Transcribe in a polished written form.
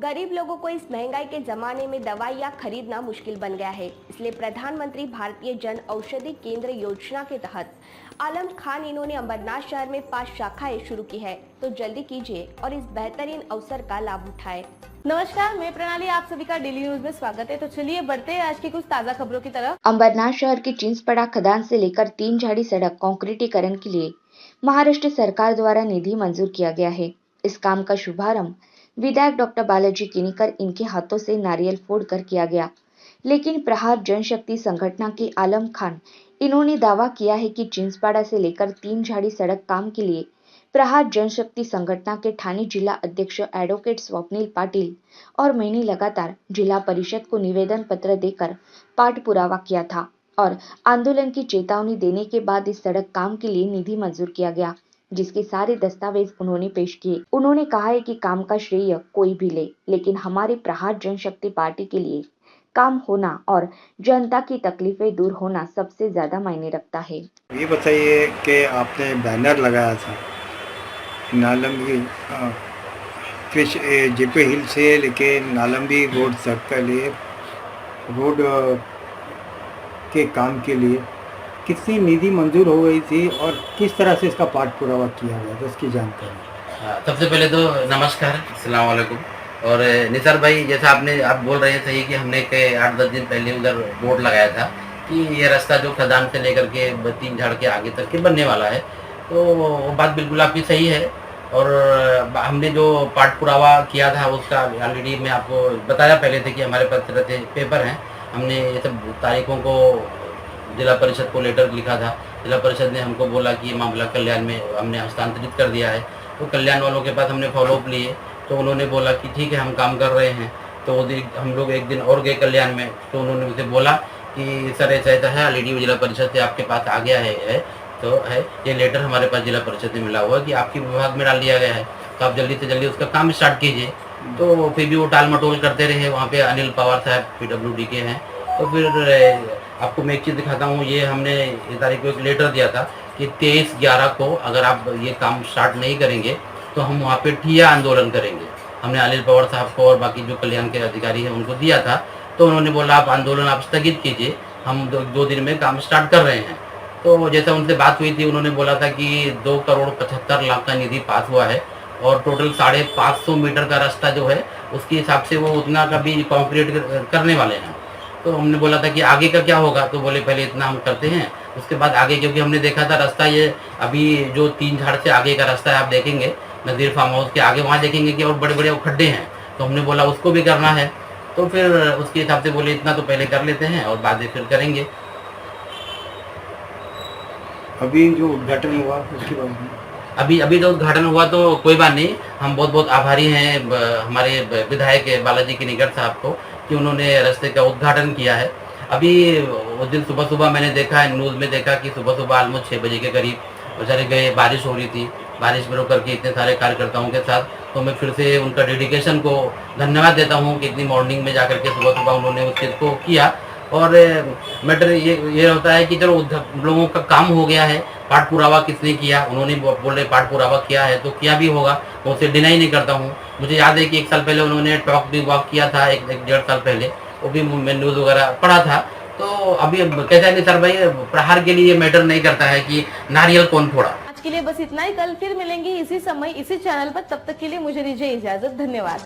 गरीब लोगों को इस महंगाई के जमाने में दवाइयाँ खरीदना मुश्किल बन गया है। इसलिए प्रधानमंत्री भारतीय जन औषधि केंद्र योजना के तहत आलम खान इन्होंने अंबरनाथ शहर में 5 शाखाएं शुरू की है। तो जल्दी कीजिए और इस बेहतरीन अवसर का लाभ उठाएं। नमस्कार, मैं प्रणाली, आप सभी का डेली न्यूज में स्वागत है। तो चलिए बढ़ते हैं आज की कुछ ताजा खबरों की तरफ। अंबरनाथ शहर की चिंचपड़ा खदान से लेकर 3 झाड़ी सड़क कंक्रीटीकरण के लिए महाराष्ट्र सरकार द्वारा निधि मंजूर किया गया है। इस काम का शुभारंभ विधायक डॉक्टर बालाजी किनीकर इनके हाथों से नारियल फोड़कर किया गया। लेकिन प्रहार जनशक्ति संगठन के आलम खान इन्होंने दावा किया है कि चिंचपाड़ा से लेकर 3 झाड़ी सड़क काम के लिए प्रहार जनशक्ति संगठन के ठाणे जिला अध्यक्ष एडवोकेट स्वप्निल पाटिल और मैंने लगातार जिला परिषद को निवेदन पत्र देकर पाठ पुरावा किया था और आंदोलन की चेतावनी देने के बाद इस सड़क काम के लिए निधि मंजूर किया गया, जिसके सारे दस्तावेज उन्होंने पेश किए। उन्होंने कहा है कि काम का श्रेय कोई भी ले, लेकिन हमारे प्रहार जनशक्ति पार्टी के लिए काम होना और जनता की तकलीफें दूर होना सबसे ज्यादा मायने रखता है। ये बताइए कि आपने बैनर लगाया था नालंबी फिश जेपी हिल से लेके नालंबी रोड तक के लिए रोड के काम के लिए कितनी निधि मंजूर हो गई थी और किस तरह से इसका पाठ पुरावा किया गया था, इसकी जानकारी। सबसे पहले तो नमस्कार, अस्सलाम वालेकुम। और निसार भाई, जैसा आप बोल रहे थे कि हमने 8-10 दिन पहले उधर बोर्ड लगाया था कि ये रास्ता जो खदान से लेकर के 3 झाड़ के आगे तक के बनने वाला है, तो वो बात बिल्कुल आपकी सही है। और हमने जो पाठ पुरावा किया था उसका ऑलरेडी मैं आपको बताया पहले थे कि हमारे पास तरह से पेपर हैं। हमने ये सब तारीखों को जिला परिषद को लेटर लिखा था। जिला परिषद ने हमको बोला कि ये मामला कल्याण में हमने हस्तांतरित कर दिया है। तो कल्याण वालों के पास हमने फॉलोअप लिए, तो उन्होंने बोला कि ठीक है, हम काम कर रहे हैं। तो हम लोग एक दिन और गए कल्याण में, तो उन्होंने मुझे बोला कि सर ऐसा है, ऑलरेडी जिला परिषद से आपके पास आ गया है तो है ये लेटर हमारे पास जिला परिषद में मिला हुआ है कि आपके विभाग में डाल दिया गया है, तो आप जल्दी से जल्दी उसका काम स्टार्ट कीजिए। तो फिर भी वो टाल मटोल करते रहे। वहाँ पे अनिल पवार साहब PWD के हैं। तो फिर आपको मैं एक चीज़ दिखाता हूँ। ये हमने इस तारीख को एक लेटर दिया था कि 23/11 को अगर आप ये काम स्टार्ट नहीं करेंगे तो हम वहाँ पे ठिया आंदोलन करेंगे। हमने अनिल पवार साहब को और बाकी जो कल्याण के अधिकारी हैं उनको दिया था। तो उन्होंने बोला आप आंदोलन आप स्थगित कीजिए, हम 2 दिन में काम स्टार्ट कर रहे हैं। तो जैसा उनसे बात हुई थी, उन्होंने बोला था कि 2,75,00,000 का निधि पास हुआ है और टोटल 550 मीटर का रास्ता जो है उसके हिसाब से वो उतना का भी कॉन्क्रीट करने वाले हैं। तो हमने बोला था कि आगे का क्या होगा, तो बोले पहले इतना हम करते हैं, उसके बाद आगे, क्योंकि हमने देखा था रास्ता ये अभी जो 3 झाड़ से आगे का रास्ता है, आप देखेंगे नज़ीर फार्म हाउस के आगे, वहाँ देखेंगे कि और बड़े बड़े खड्डे हैं। तो हमने बोला उसको भी करना है। तो फिर उसके हिसाब से बोले इतना तो पहले कर लेते हैं और बाद में फिर करेंगे। अभी जो उद्घाटन हुआ उसके बारे में अभी जो उद्घाटन हुआ तो कोई बात नहीं, हम बहुत बहुत आभारी हैं हमारे विधायक बालाजी किनीकर साहब को कि उन्होंने रास्ते का उद्घाटन किया है। अभी उस दिन सुबह मैंने देखा, न्यूज़ में देखा कि सुबह ऑलमोस्ट 6 बजे के करीब बेचारे गए, बारिश हो रही थी। बारिश में होकर के इतने सारे कार्यकर्ताओं के साथ, तो मैं फिर से उनका डेडिकेशन को धन्यवाद देता हूँ कि इतनी मॉर्निंग में जाकर के सुबह उन्होंने उस चीज़ को किया। और मैटर ये होता है कि चलो लोगों का काम हो गया है, पाठ पुरावा किसने किया, उन्होंने बोल रहे पाठ पुरावा किया है तो किया भी होगा, मैं उसे डिनाई नहीं करता हूँ। मुझे याद है कि 1 साल पहले उन्होंने टॉक भी वॉक किया था, 1-1.5 साल पहले, वो भी मैं न्यूज़ वगैरह पढ़ा था। तो अभी कहते हैं निसार भाई, प्रहार के लिए मैटर नहीं करता है कि नारियल कौन फोड़ा। आज के लिए बस इतना ही। कल फिर मिलेंगे इसी समय इसी चैनल पर। तब तक के लिए मुझे दीजिए इजाजत। धन्यवाद।